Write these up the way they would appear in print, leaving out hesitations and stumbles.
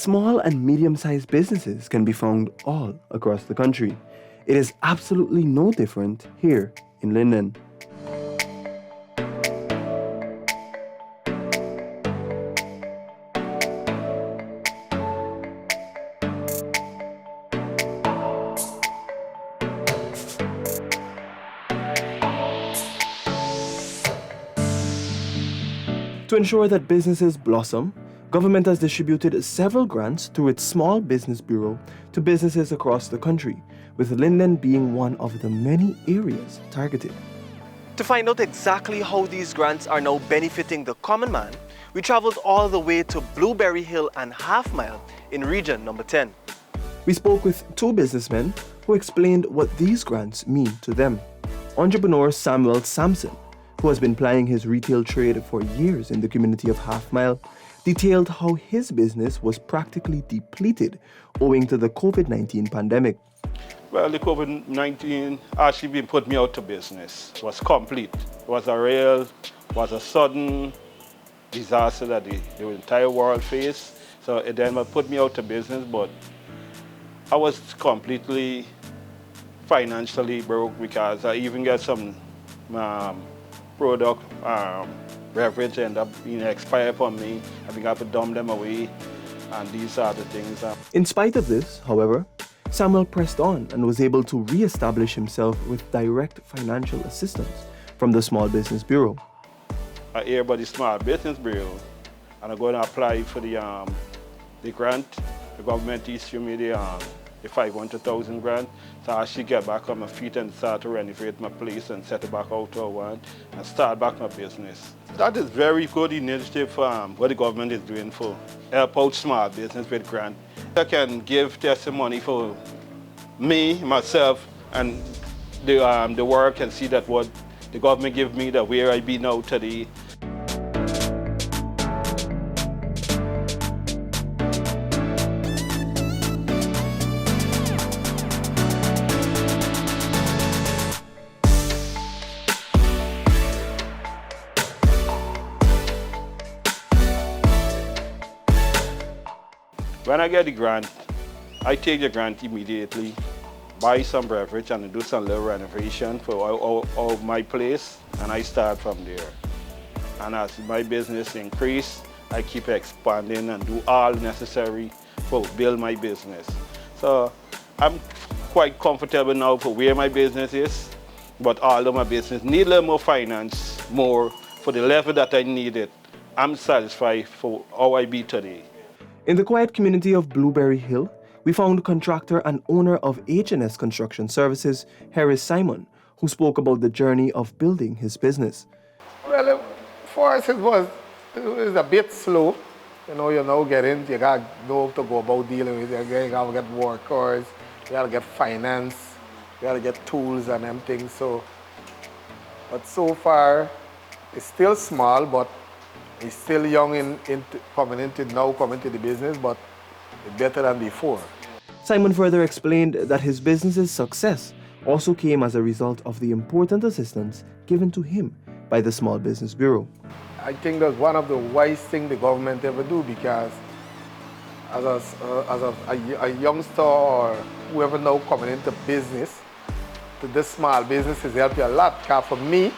Small and medium-sized businesses can be found all across the country. It is absolutely no different here in Linden. To ensure that businesses blossom, government has distributed several grants through its Small Business Bureau to businesses across the country, with Linden being one of the many areas targeted. To find out exactly how these grants are now benefiting the common man, we traveled all the way to Blueberry Hill and Half Mile in region number 10. We spoke with two businessmen who explained what these grants mean to them. Entrepreneur Samuel Sampson, who has been plying his retail trade for years in the community of Half Mile, detailed how his business was practically depleted owing to the COVID-19 pandemic. Well, the COVID-19 actually put me out of business. It was complete. It was a sudden disaster that the entire world faced. So it then put me out of business, but I was completely financially broke because I even got some product beverage end up being expired for me. I think I have to dump them away, and these are the things. In spite of this, however, Samuel pressed on and was able to re-establish himself with direct financial assistance from the Small Business Bureau. I hear about the Small Business Bureau, and I'm going to apply for the grant. The government issued me the 500,000 grant, so I should get back on my feet and start to renovate my place and set it back out to one and start back my business. That is very good initiative what the government is doing for help out small business with grant. I can give testimony for me, myself, and the work and see that what the government give me, that where I be now today. When I get the grant, I take the grant immediately, buy some beverage and do some little renovation for my place, and I start from there. And as my business increase, I keep expanding and do all necessary for build my business. So I'm quite comfortable now for where my business is, but although my business need a little more finance, more for the level that I need it, I'm satisfied for how I be today. In the quiet community of Blueberry Hill, we found contractor and owner of H&S Construction Services, Harris Simon, who spoke about the journey of building his business. Well, for us it was a bit slow. You now get in, you got to know how to go about dealing with it. You got to get workers, you got to get finance, you got to get tools and them things. But so far, it's still small, but it's still young coming into the business, but it's better than before. Simon further explained that his business's success also came as a result of the important assistance given to him by the Small Business Bureau. I think that's one of the wise things the government ever do, because as a youngster or whoever now coming into business, to this small businesses help you a lot. Because for me,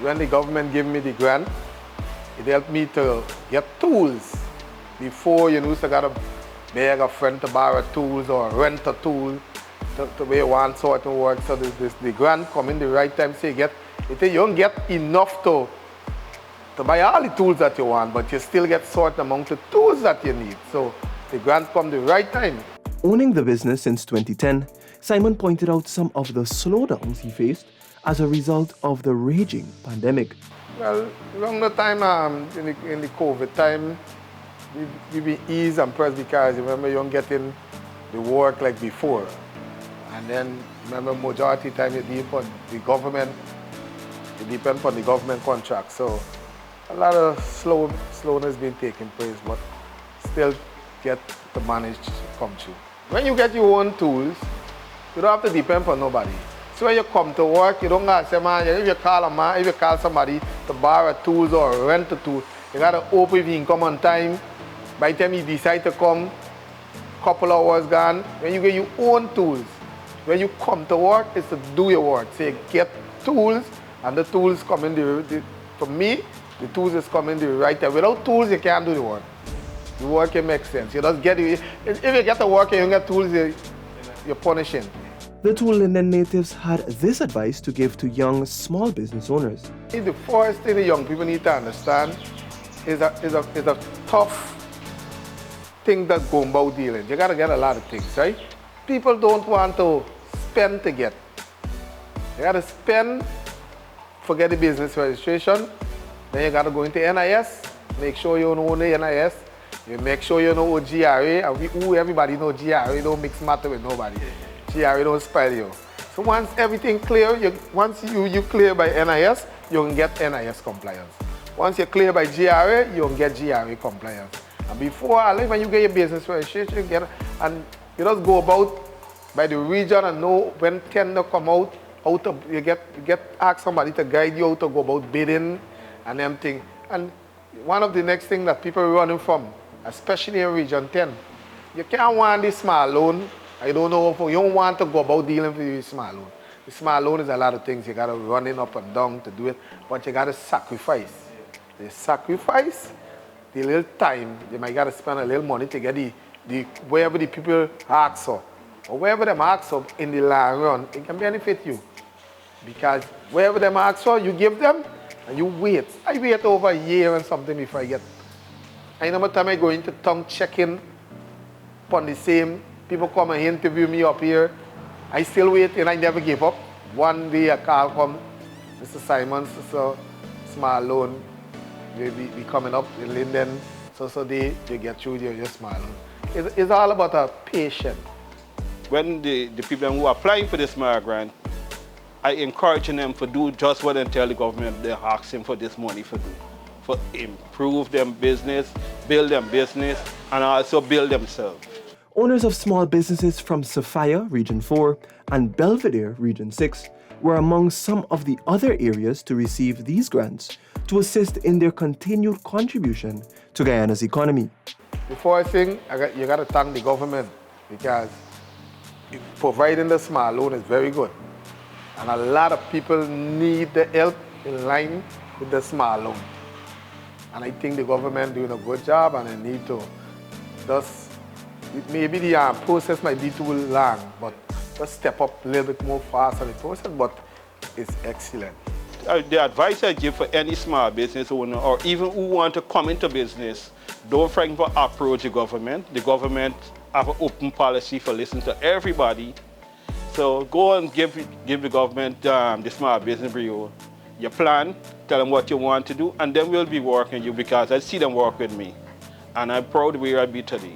when the government gave me the grant, it helped me to get tools. Before, you used to got to beg a friend to borrow tools or rent a tool to where one sort of work. So the grant come in the right time, so you don't get enough to buy all the tools that you want, but you still get certain amount of tools that you need. So the grant come the right time. Owning the business since 2010, Simon pointed out some of the slowdowns he faced as a result of the raging pandemic. Well, around the time in the COVID time, we be eased and pressed because remember you don't get in the work like before. And then remember majority of the time you depend on the government, you depend on the government contract. So a lot of slowness been taking place, but still get to manage to come through. When you get your own tools, you don't have to depend on nobody. So when you come to work, you don't got to say, man, if you call somebody to borrow tools or rent a tool, you got to hope if you can come on time By the time you decide to come, couple hours gone, when you get your own tools, when you come to work, it's to do your work. So you get tools, and the tools come in for me, the tools is coming the right time. Without tools, you can't do the work. The work can make sense. You just get it. If you get the work and you get tools, you're punishing. The two Linden natives had this advice to give to young small business owners. The first thing the young people need to understand is a tough thing that's going about dealing. You gotta get a lot of things, right? People don't want to spend to get. You gotta spend, forget the business registration, then you gotta go into NIS, make sure you know the NIS, you make sure you know GRA, and everybody know GRA, don't mix matter with nobody. GRA don't spell you. So once everything clear, once you clear by NIS, you can get NIS compliance. Once you're clear by GRA, you can get GRA compliance. And before, when you get your business registration, and you just go about by the region and know when tender come out, you get ask somebody to guide you how to go about bidding and everything. And one of the next things that people are running from, especially in Region 10, you can't want this small loan. I don't know if you don't want to go about dealing with the small loan. The small loan is a lot of things. You got to run it up and down to do it, but you got to sacrifice. The sacrifice, the little time, you might got to spend a little money to get wherever the people ask for, or wherever them ask for in the long run, it can benefit you. Because wherever them ask for, you give them, and you wait. I wait over a year and something before I get. I know time I go into town checking upon the same, people come and interview me up here. I still wait and I never give up. One day a call come, Mr. Simons, so small loan, will be coming up in Linden, so they get through your small loan. It's all about a patient. When the people who are applying for the small grant, I encourage them to do just what they tell the government they're asking for this money for do. For improve them business, build them business, and also build themselves. Owners of small businesses from Sophia, Region 4, and Belvedere, Region 6, were among some of the other areas to receive these grants to assist in their continued contribution to Guyana's economy. Before I think, you got to thank the government, because providing the small loan is very good. And a lot of people need the help in line with the small loan. And I think the government doing a good job, and they need to just, maybe the process might be too long, but just step up a little bit more fast on the process, but it's excellent. The advice I give for any small business owner, or even who want to come into business, don't frighten to approach the government. The government have an open policy for listening to everybody. So go and give the government, the Small Business Bureau, your plan, tell them what you want to do, and then we'll be working you, because I see them work with me. And I'm proud where I be today.